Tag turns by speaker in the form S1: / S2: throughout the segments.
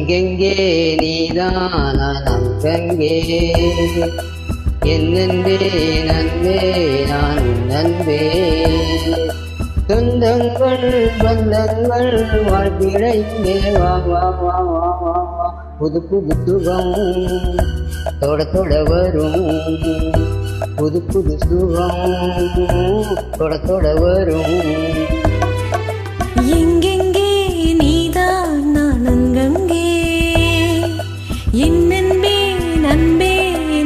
S1: எங்கெங்கே நீதான் அங்கங்கே என் நன்பே நன்பே நான் நன்பே சொந்தங்கள் பந்தங்கள் வாழ்த்திட இங்கே வா வா வா வா வா வா புது புது சுகம் தொட தொட வரும் புது புது சுகம் தொட தொட வரும்
S2: எங்கெங்கே நீதான் நான் அங்கங்கே என் நன்பே நன்பே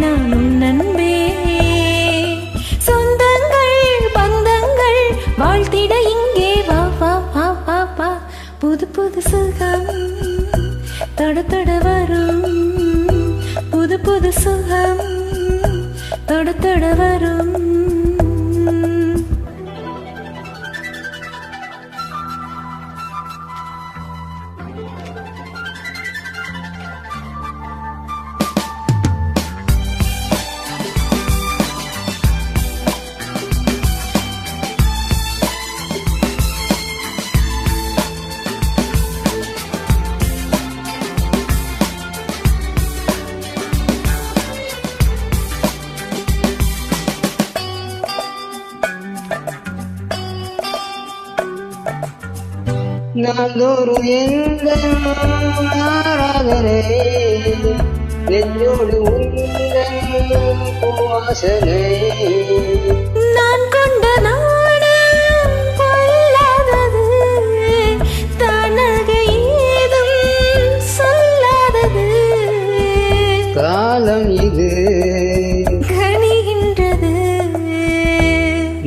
S2: நானும் நன்பே சொந்தங்கள் பந்தங்கள் வாழ்த்திட இங்கே வா வா வா வா வா புது புது சுகம் தொட தொட வரும் புது புது சுகம் தொட தொட வரும்
S1: நாள்தோறும் எந்த ஆராதனை நெஞ்சோடு உங்கள் வாசனை
S2: நான் கொண்ட நாடு கொல்லாதது தானாக ஏதும் சொல்லாதது
S1: காலம் இது
S2: கணிகின்றது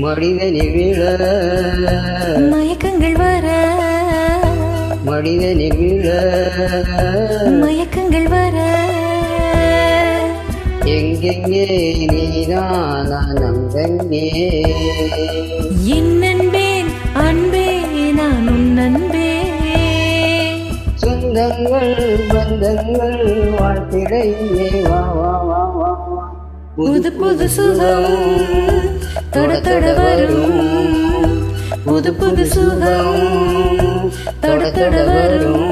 S1: மனிதனில் விழ
S2: மயக்கங்கள் வர
S1: மனிதனில் விழ
S2: மயக்கங்கள் வர
S1: எங்கெங்கே நீதான் அங்கங்கே
S2: என் நன்பேன் அன்பே நான் உன் நன்பே
S1: சொந்தங்கள் பந்தங்கள் வாழ்த்திட இங்கே வா வா வா வா வா
S2: புது புது சுகம் தொட தொட வரும் புது புது சுகம் தொட தொட வரும்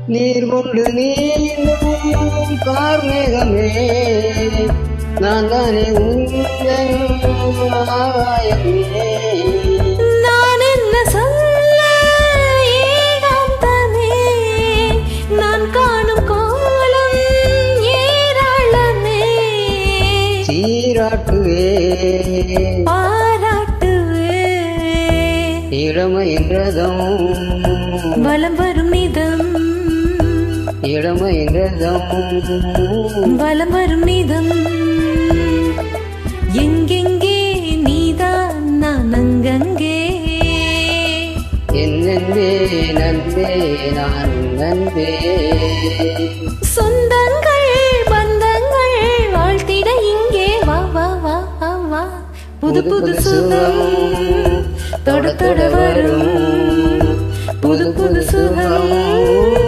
S1: நீர் கொண்டு நீந்தும் கார்மேகமே நான் தானே உங்கள் ஆகாயமே
S2: நான் என்ன சொல்ல ஏகாந்தமே நான் காணும் கோலம் ஏராளமே
S1: சீராட்டுவே
S2: பாராட்டுவே
S1: இளமையின் ரதம்
S2: வலம் வரும் நிதம்
S1: இளமையின் ரதம்
S2: வலம் வரும் நிதம் எங்கெங்கே நீதான் நான் அங்கங்கே
S1: என் நன்பே நன்பே நான் நன்பே
S2: சொந்தங்கள் பந்தங்கள் வாழ்த்திட இங்கே வா வா வா வா வா புது புது சுகம் தொட தொட வரும் புது புது சுகம்